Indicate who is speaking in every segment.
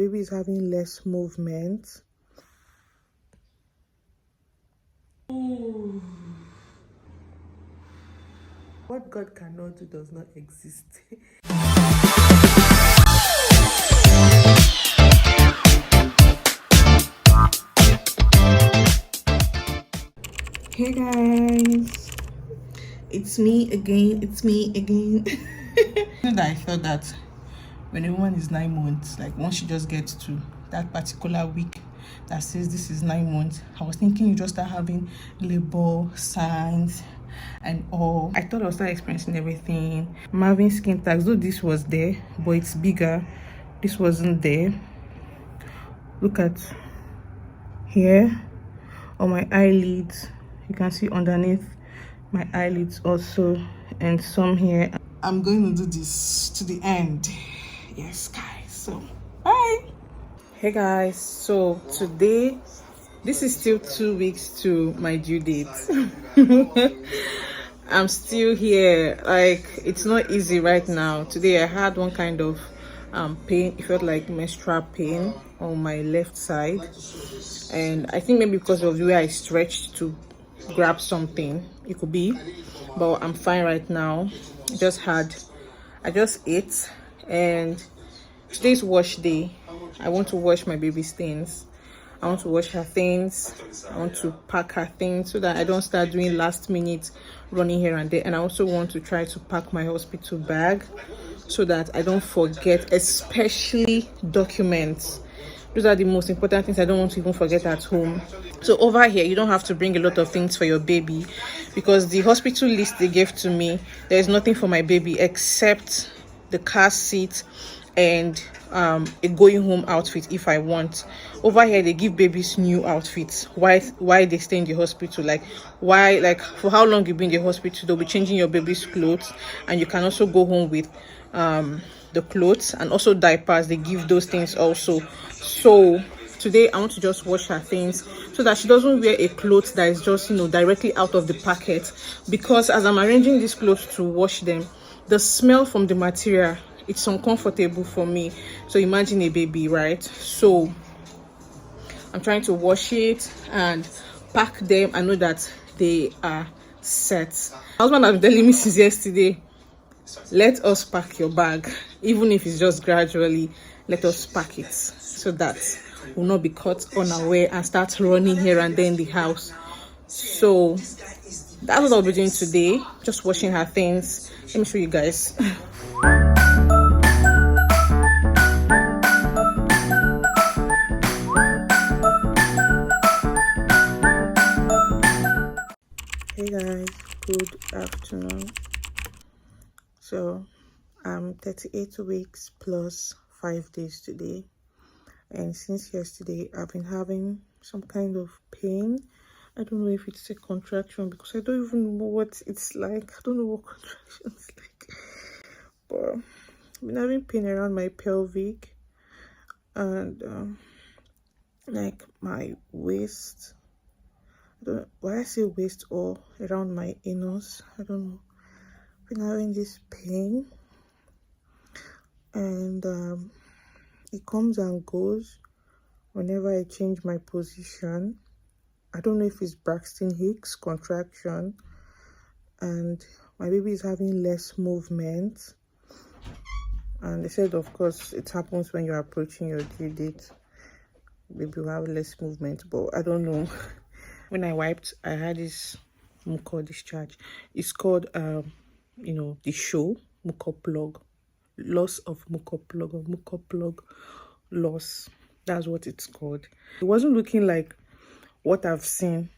Speaker 1: Baby is having less movement. Ooh. What God cannot do does not exist. Hey guys, it's me again. And I thought that when a woman is 9 months, like once she just gets to that particular week that says this is 9 months, I was thinking you just start having labor signs and all. I thought I was start experiencing everything. I'm having skin tags, though this was there, but it's bigger. This wasn't there. Look at here on my eyelids. You can see underneath my eyelids also, and some here. I'm going to do this to the end. Yes guys, so bye. Hey guys, so today, this is still 2 weeks to my due date. I'm still here. Like, it's not easy right now. Today I had one kind of pain. It felt like menstrual pain on my left side, and I think maybe because of the way I stretched to grab something, it could be, but I'm fine right now. I just ate, and today's wash day. I want to wash my baby's things. I want to wash her things. I want to pack her things so that I don't start doing last minute running here and there. And I also want to try to pack my hospital bag so that I don't forget, especially documents. Those are the most important things I don't want to even forget at home. So over here, you don't have to bring a lot of things for your baby, because the hospital list they gave to me, there's nothing for my baby except the car seat and a going home outfit if I want. Over here they give babies new outfits. Why they stay in the hospital? Like, why, like, for how long you be in the hospital, they'll be changing your baby's clothes, and you can also go home with the clothes, and also diapers. They give those things also. So today I want to just wash her things so that she doesn't wear a cloth that is just, you know, directly out of the packet, because as I'm arranging these clothes to wash them, the smell from the material, it's uncomfortable for me. So imagine a baby, right? So I'm trying to wash it and pack them. I know that they are set. My husband has been telling me since yesterday, let us pack your bag, even if it's just gradually. Let us pack it so that we'll not be caught unaware and start running here and there in the house. So that's what I'll be doing today, just washing her things. Let me show you guys. Hey guys, good afternoon. So I'm 38 weeks plus 5 days today, and since yesterday I've been having some kind of pain. I don't know if it's a contraction, because I don't even know what it's like. I don't know what contractions like, but I've been having pain around my pelvic and like my waist. I don't know why I say waist, or around my anus. I don't know. I've been having this pain, and it comes and goes whenever I change my position. I don't know if it's Braxton Hicks contraction, and my baby is having less movement. And they said, of course, it happens when you're approaching your due date. Baby will have less movement, but I don't know. When I wiped, I had this mucor discharge. It's called you know, the show mucor plug, loss of mucor plug, or mucor plug loss. That's what it's called. It wasn't looking like what I've seen,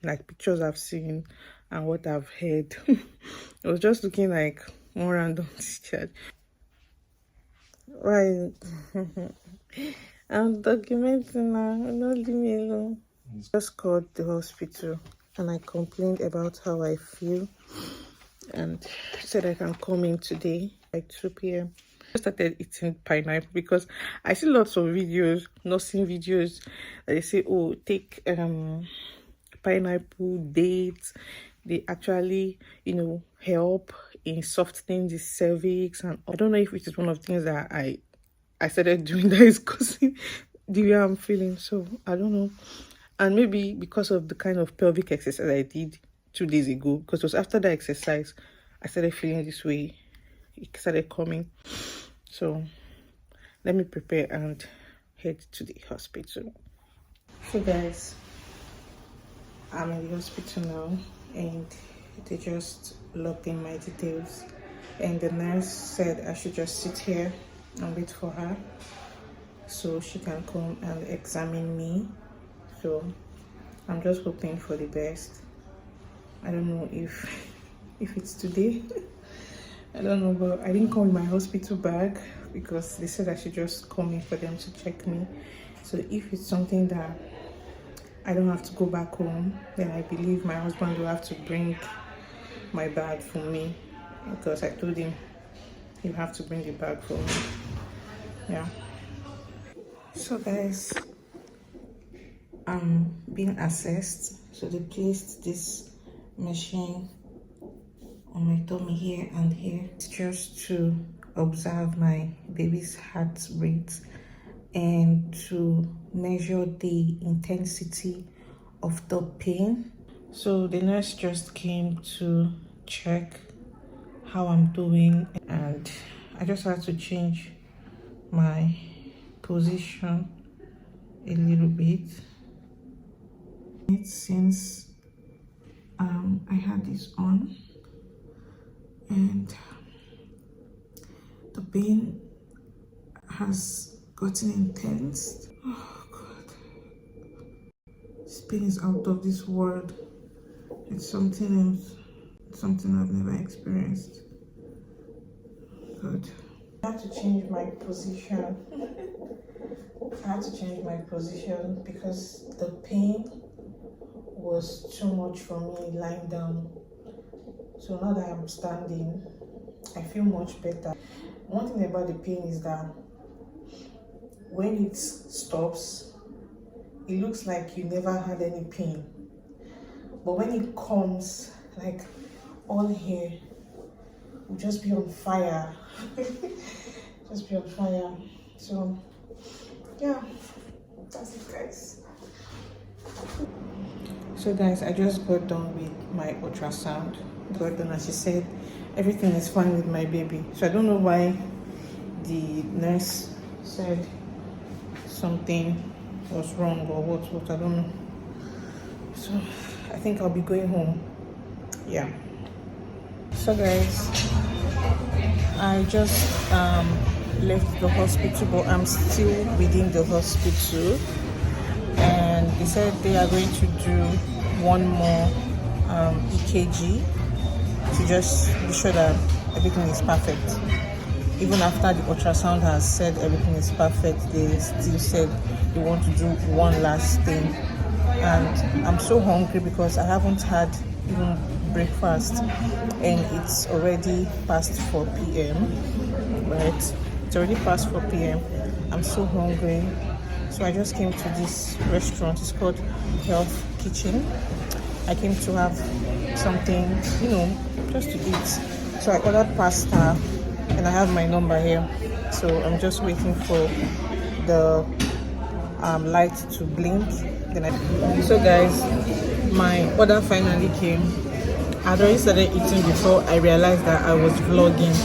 Speaker 1: like pictures I've seen and what I've heard. It was just looking like one random discharge. Right. I'm documenting now. Don't leave me alone. Just called the hospital and I complained about how I feel, and said I can come in today by 2 p.m. I started eating pineapple because I see lots of videos, nursing videos, that they say, oh, take pineapple, dates. They actually, you know, help in softening the cervix. And I don't know if it is one of the things that I I started doing that is causing the way I'm feeling. So I don't know. And maybe because of the kind of pelvic exercise I did 2 days ago, because it was after that exercise, I started feeling this way. It started coming. So let me prepare and head to the hospital. So guys, I'm in the hospital now and they just logged in my details. And the nurse said I should just sit here and wait for her so she can come and examine me. So I'm just hoping for the best. I don't know if it's today. I don't know, but I didn't come with my hospital bag because they said I should just come in for them to check me. So if it's something that I don't have to go back home, then I believe my husband will have to bring my bag for me because I told him you have to bring the bag for me. Yeah. So guys, I'm being assessed. So they placed this machine on my tummy here and here just to observe my baby's heart rate and to measure the intensity of the pain. So the nurse just came to check how I'm doing, and I just had to change my position a little bit since I had this on, and the pain has gotten intense. Oh god, this pain is out of this world. It's something else, something I've never experienced. God, I had to change my position. I had to change my position because the pain was too much for me lying down. So now that I'm standing, I feel much better. One thing about the pain is that when it stops, it looks like you never had any pain. But when it comes, like all here will just be on fire. Just be on fire. So yeah, that's it guys. So guys, I just got done with my ultrasound. Got done and she said everything is fine with my baby. So I don't know why the nurse said something was wrong or what I don't know. So I think I'll be going home. Yeah. So guys, I just left the hospital, but I'm still within the hospital, and they said they are going to do one more EKG to just be sure that everything is perfect. Even after the ultrasound has said everything is perfect, they still said they want to do one last thing. And I'm so hungry because I haven't had even breakfast and it's already past 4 p.m. right? It's already past 4 p.m. I'm so hungry. So I just came to this restaurant. It's called Health Kitchen. I came to have something, just to eat. So I ordered pasta and I have my number here. So I'm just waiting for the light to blink. So guys, my order finally came. I'd already started eating before I realized that I was vlogging.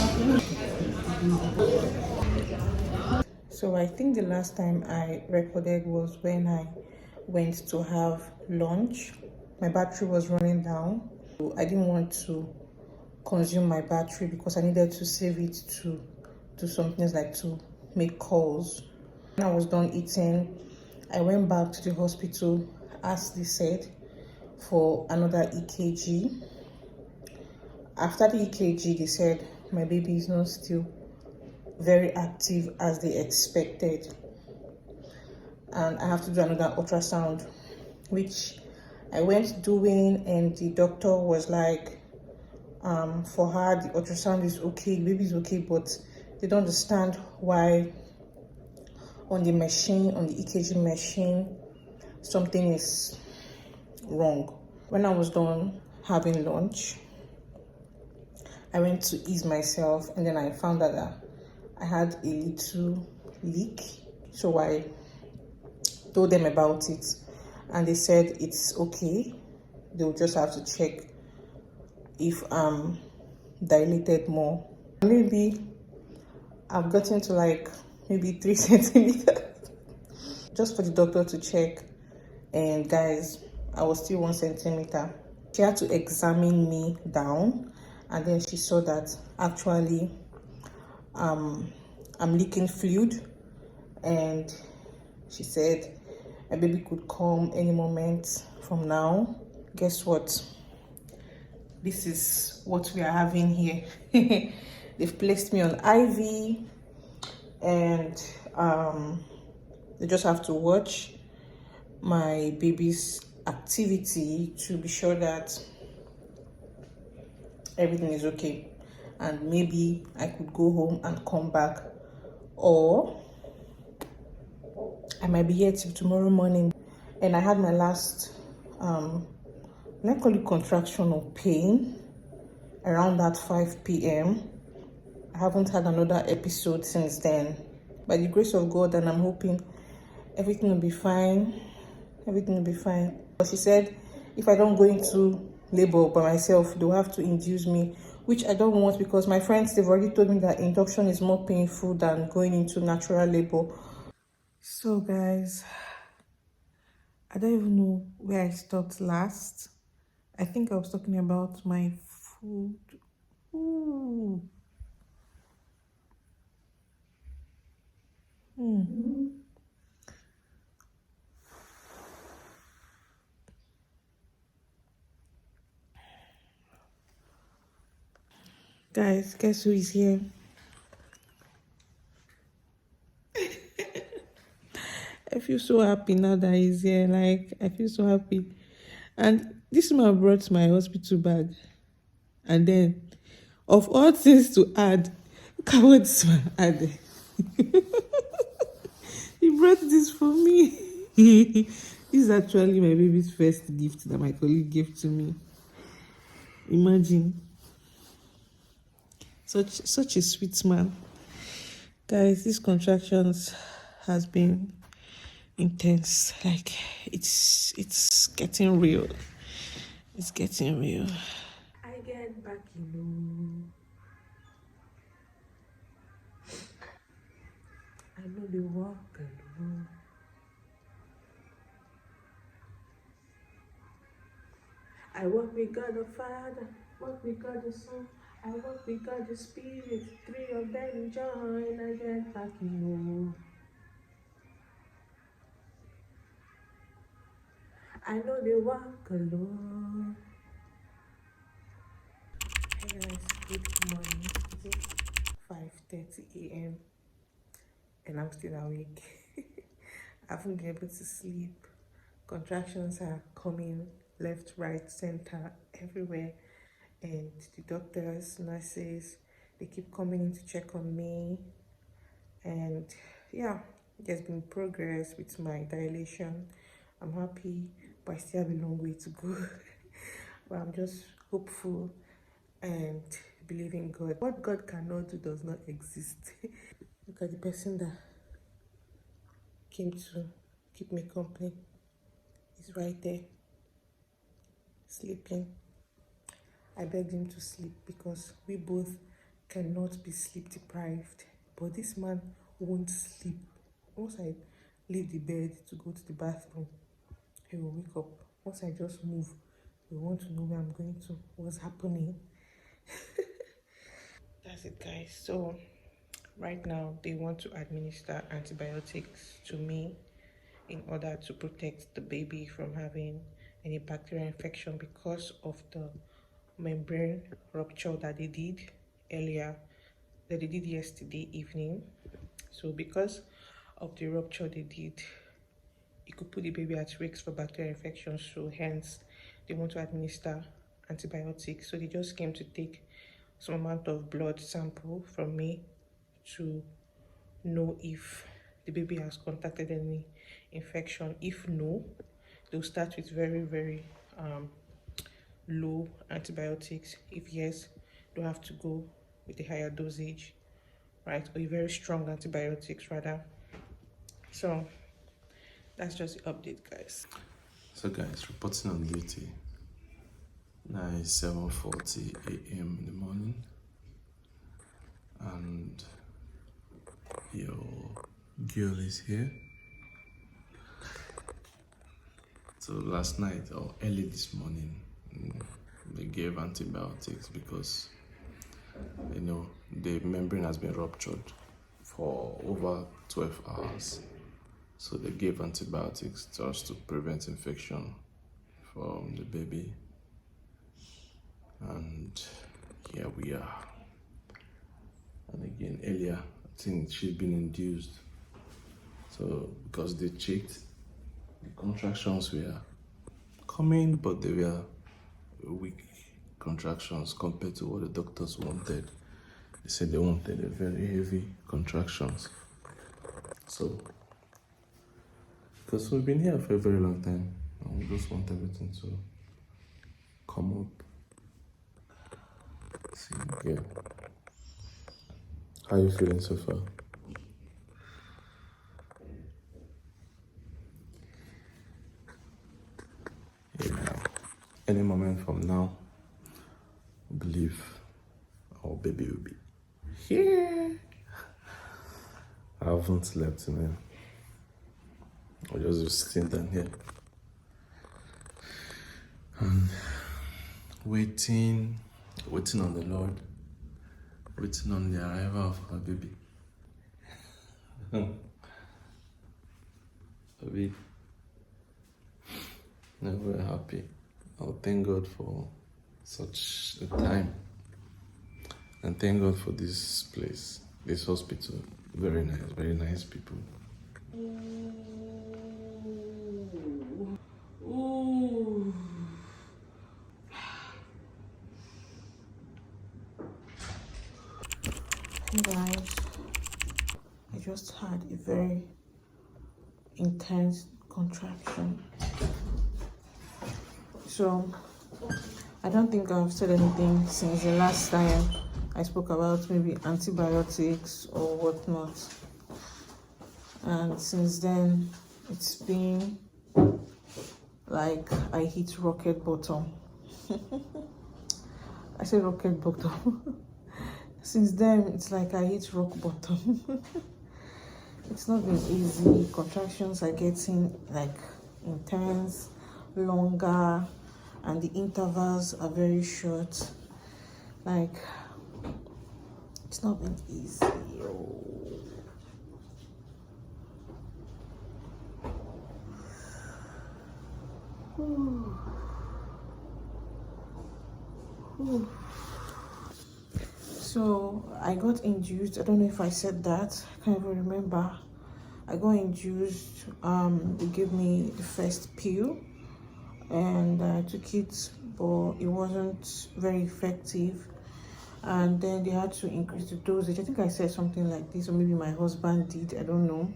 Speaker 1: So I think the last time I recorded was when I went to have lunch. My battery was running down. I didn't want to consume my battery because I needed to save it to do some things like to make calls. When I was done eating, I went back to the hospital as they said for another EKG. After the EKG, they said my baby is not still very active as they expected, and I have to do another ultrasound, which I went doing, and the doctor was like, for her the ultrasound is okay, the baby is okay, but they don't understand why on the machine, on the EKG machine, something is wrong. When I was done having lunch, I went to ease myself, and then I found out that I had a little leak. So I told them about it, and they said it's okay. They'll just have to check if dilated more. Maybe I've gotten to like maybe 3 centimeters just for the doctor to check. And guys, I was still 1 centimeter. She had to examine me down, and then she saw that actually I'm leaking fluid, and she said my baby could come any moment from now. Guess what? This is what we are having here. They've placed me on IV, and they just have to watch my baby's activity to be sure that everything is okay, and maybe I could go home and come back, or I might be here till tomorrow morning. And I had my last I call it contraction of pain around that 5 p.m. I haven't had another episode since then. By the grace of God, and I'm hoping everything will be fine. Everything will be fine. But she said if I don't go into labor by myself, they'll have to induce me, which I don't want, because my friends, they've already told me that induction is more painful than going into natural labor. So guys, I don't even know where I stopped last. I think I was talking about my food. Ooh. Guys, guess who is here? I feel so happy now that he's here. Like, I feel so happy. And this man brought my hospital bag. And then, of all things to add, look at what this man added. He brought this for me. This is actually my baby's first gift that my colleague gave to me. Imagine. Such a sweet man. Guys, these contractions has been intense. Like, it's getting real. It's getting real. I get back, I know they walk alone. I walk with God the Father, walk with God the Son, I walk with God the Spirit. Three of them join. I get back, I know they walk alone. Hey guys, good morning. It's 5:30 a.m. and I'm still awake. I haven't been able to sleep. Contractions are coming left, right, center, everywhere. And the doctors, nurses, they keep coming in to check on me. And yeah, there's been progress with my dilation. I'm happy, but I still have a long way to go. But I'm just hopeful and believing God. What God cannot do does not exist. Look at the person that came to keep me company. He's right there, sleeping. I begged him to sleep because we both cannot be sleep deprived. But this man won't sleep. Once I leave the bed to go to the bathroom, he will wake up. Once I just move, he will want to know where I'm going to, what's happening. That's it, guys. So right now they want to administer antibiotics to me in order to protect the baby from having any bacterial infection because of the membrane rupture that they did earlier, that they did yesterday evening. So because of the rupture they did, it could put the baby at risk for bacterial infection. So hence they want to administer antibiotics. So they just came to take some amount of blood sample from me to know if the baby has contacted any infection. If no, they'll start with very low antibiotics. If yes, they'll have to go with a higher dosage, right? Or a very strong antibiotics rather. So that's just the update, guys.
Speaker 2: So guys, reporting on duty. Now it's 7:40 a.m. in the morning, and your girl is here. So last night or early this morning, they gave antibiotics because the membrane has been ruptured for over 12 hours. So they gave antibiotics just to prevent infection from the baby. And here we are. And again, earlier, I think she'd been induced. So because they checked, the contractions were coming, but they were weak contractions compared to what the doctors wanted. They said they wanted a very heavy contractions. So, because we've been here for a very long time, and we just want everything to come up. See, yeah. How are you feeling so far? Yeah. Any moment from now, I believe our baby will be here. I haven't slept, man. I'll just be sitting down here and waiting on the Lord, waiting on the arrival of our baby. Baby, I'm very happy. I'll thank God for such a time, and thank God for this place, this hospital. Very nice people.
Speaker 1: Ooh. Hey guys, I just had a very intense contraction. So I don't think I've said anything since the last time I spoke about maybe antibiotics or whatnot. And since then, it's been like I hit rocket bottom. I said rocket bottom. Since then, it's like I hit rock bottom. It's not been easy. Contractions are getting like intense, longer, and the intervals are very short. Like, it's not been easy. So I got induced. I don't know if I said that. I can't even remember. I got induced. They gave me the first pill, and I took it, but it wasn't very effective. And then they had to increase the dosage. I think I said something like this, or maybe my husband did. I don't know.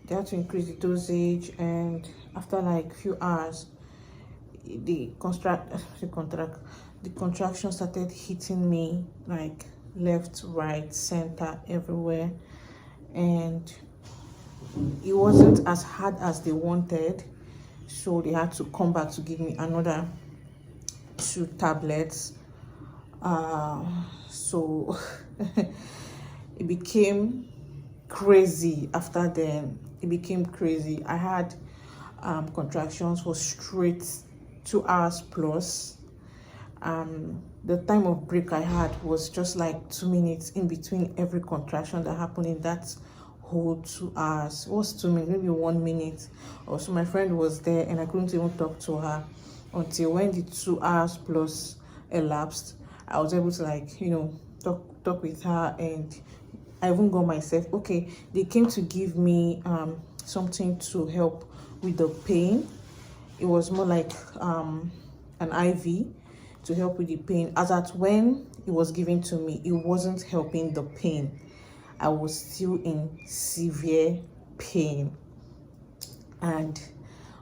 Speaker 1: They had to increase the dosage, and after like few hours, the contraction started hitting me like left, right, center, everywhere, and it wasn't as hard as they wanted, so they had to come back to give me another 2 tablets. So it became crazy. After then, it became crazy. I had contractions for straight 2 hours plus. The time of break I had was just like 2 minutes in between every contraction that happened in that whole 2 hours. It was 2 minutes, maybe 1 minute. Also, my friend was there, and I couldn't even talk to her until when the 2 hours plus elapsed. I was able to, like, talk with her, and I even got myself okay. They came to give me something to help with the pain. It was more like an IV to help with the pain. As at when it was given to me, it wasn't helping the pain. I was still in severe pain. And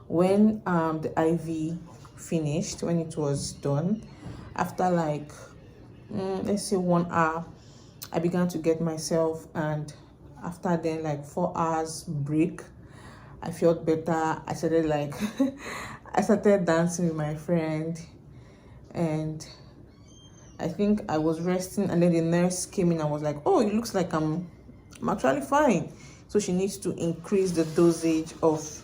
Speaker 1: when the IV finished, when it was done, after like let's say 1 hour, I began to get myself, and after then, like 4 hours break, I felt better. I started like I started dancing with my friend, and I think I was resting, and then the nurse came in and was like, oh, it looks like I'm actually fine. So she needs to increase the dosage of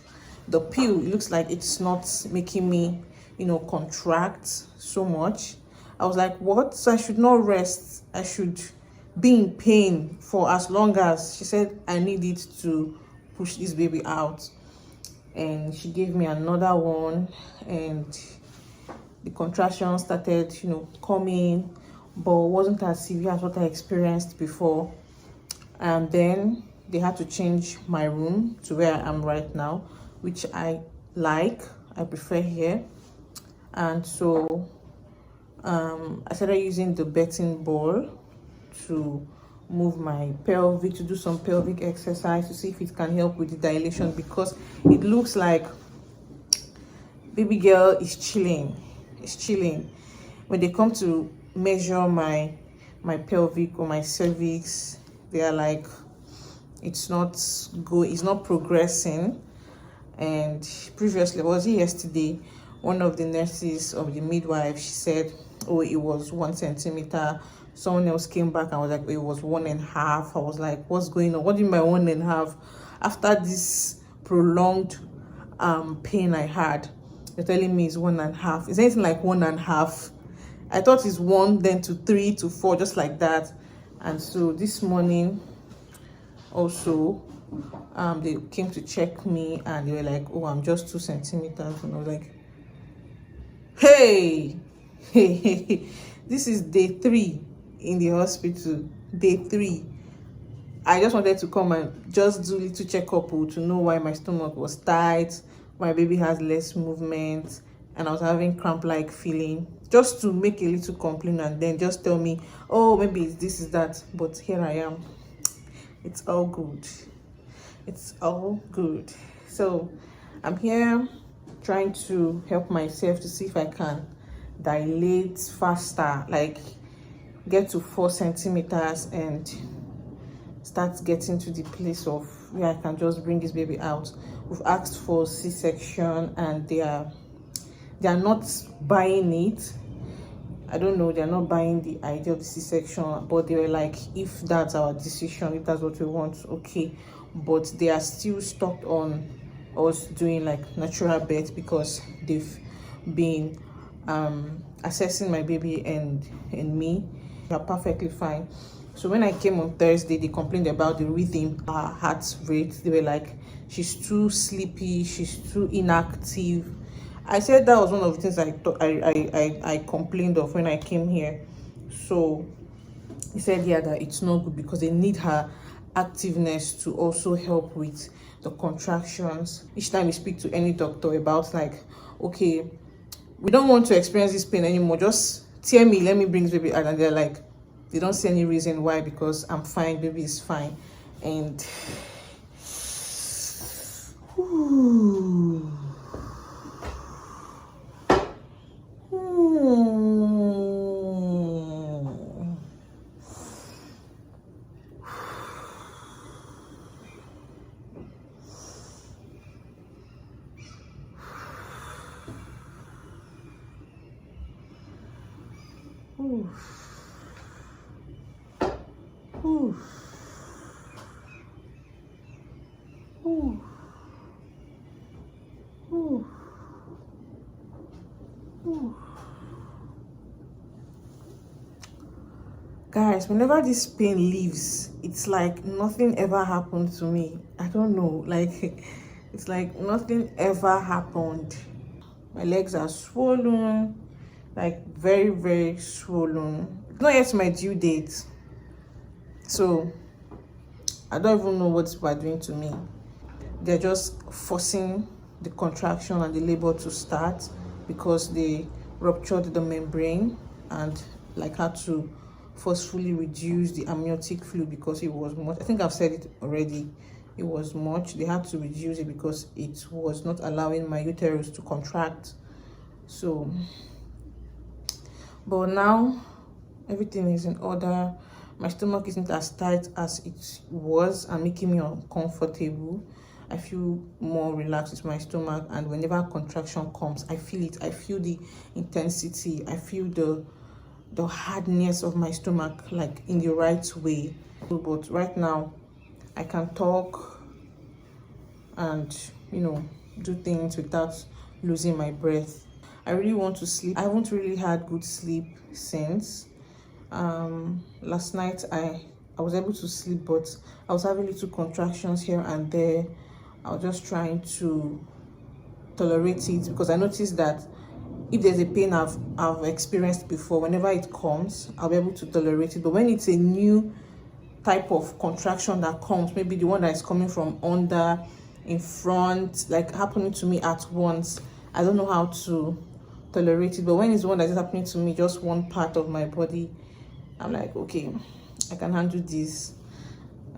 Speaker 1: the pill. It looks like it's not making me, contract so much. I was like, what? So I should not rest. I should be in pain for as long as, she said, I need it to push this baby out. And she gave me another one, and the contractions started, coming, but wasn't as severe as what I experienced before. And then they had to change my room to where I am right now, which I prefer here. And so I started using the betting ball to move my pelvic, to do some pelvic exercise to see if it can help with the dilation, because it looks like baby girl is chilling. It's chilling. When they come to measure my pelvic or my cervix, they are like, it's not progressing. And previously, was it yesterday, one of the nurses of the midwife, she said, oh, it was 1 centimeter. Someone else came back and was like, oh, it was 1.5. I was like, what's going on? What do you mean by 1.5? After this prolonged pain I had, they're telling me it's 1.5. Is anything like 1.5? I thought it's 1, then to 3 to 4, just like that. And so this morning also, they came to check me, and they were like, oh, I'm just 2 centimeters. And I was like, hey, this is day 3 in the hospital. Day 3. I just wanted to come and just do a little checkup to know why my stomach was tight, my baby has less movement, and I was having cramp-like feeling, just to make a little complaint, and then just tell me, oh, maybe it's this, is that. But here I am. It's all good. It's all good. So I'm here trying to help myself to see if I can dilate faster, like get to 4 centimeters and start getting to the place of where I can just bring this baby out. We've asked for C-section, and they are not buying it. I don't know, they're not buying the idea of the C-section, but they were like, if that's our decision, if that's what we want, okay. But they are still stuck on us doing like natural birth, because they've been assessing my baby and me. They're perfectly fine. So when I came on Thursday, they complained about the rhythm, her heart rate. They were like, she's too sleepy, she's too inactive. I said that was one of the things I complained of when I came here. So he said, yeah, that it's not good, because they need her activeness to also help with the contractions. Each time we speak to any doctor about like, okay, we don't want to experience this pain anymore, just tear me, let me bring this baby out. And they're like, they don't see any reason why, because I'm fine, baby is fine. And guys, whenever this pain leaves, it's like nothing ever happened to me. I don't know, like it's like nothing ever happened. My legs are swollen, like very, very swollen. It's not yet my due date, so I don't even know what people are doing to me. They're just forcing the contraction and the labor to start, because they ruptured the membrane and like had to forcefully reduce the amniotic fluid, because it was much. I think I've said it already, it was much. They had to reduce it because it was not allowing my uterus to contract. So but now everything is in order. My stomach isn't as tight as it was and making me uncomfortable. I feel more relaxed with my stomach, and whenever contraction comes, I feel it. I feel the intensity. I feel the hardness of my stomach, like in the right way. But right now, I can talk and do things without losing my breath. I really want to sleep. I haven't really had good sleep since. Last night I was able to sleep, but I was having little contractions here and there. I was just trying to tolerate it, because I noticed that if there's a pain I've experienced before, whenever it comes, I'll be able to tolerate it. But when it's a new type of contraction that comes, maybe the one that is coming from under, in front, like happening to me at once, I don't know how to tolerate it. But when it's the one that is happening to me, just one part of my body, I'm like, okay, I can handle this.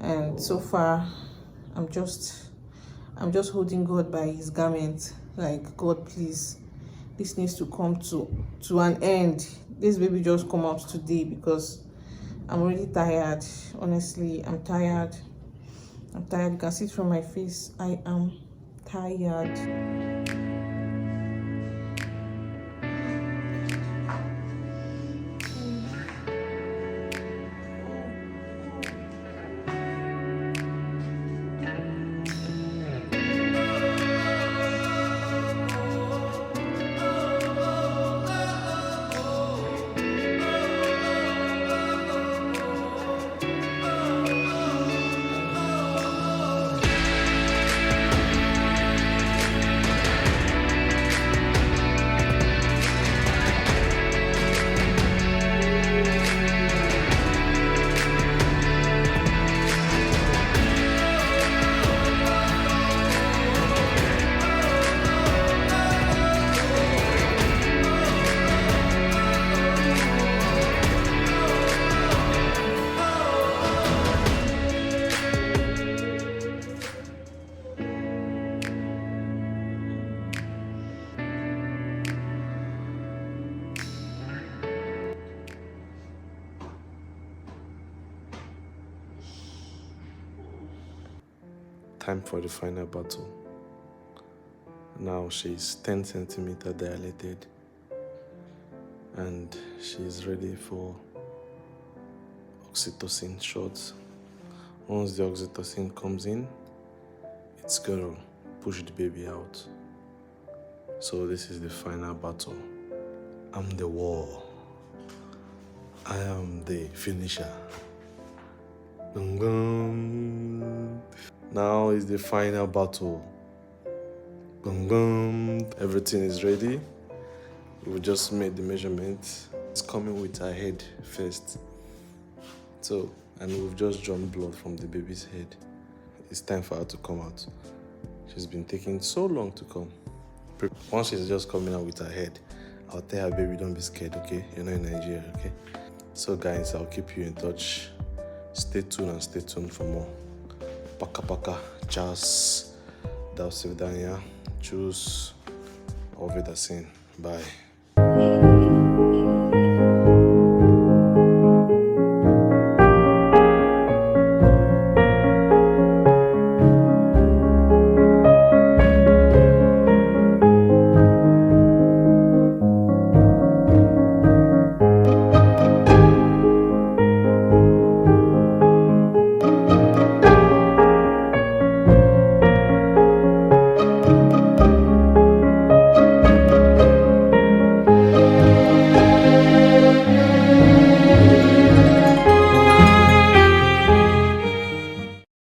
Speaker 1: And so far, I'm just holding God by his garment, like, God, please, this needs to come to an end. This baby just come out today, because I'm really tired. Honestly, I'm tired. You can see it from my face. I am tired.
Speaker 2: Time for the final battle. Now she's 10 centimeters dilated, and she's ready for oxytocin shots. Once the oxytocin comes in, it's gonna push the baby out. So this is the final battle. I'm the war. I am the finisher. Dun, dun. Now is the final battle. Dun, dun. Everything is ready. We just made the measurement. It's coming with her head first. So, and we've just drawn blood from the baby's head. It's time for her to come out. She's been taking so long to come. Once she's just coming out with her head, I'll tell her, baby, don't be scared, okay? You're not in Nigeria, okay? So guys, I'll keep you in touch. Stay tuned for more. Paka paka, czas, do swidania, choose, auf Wiedersehen, bye.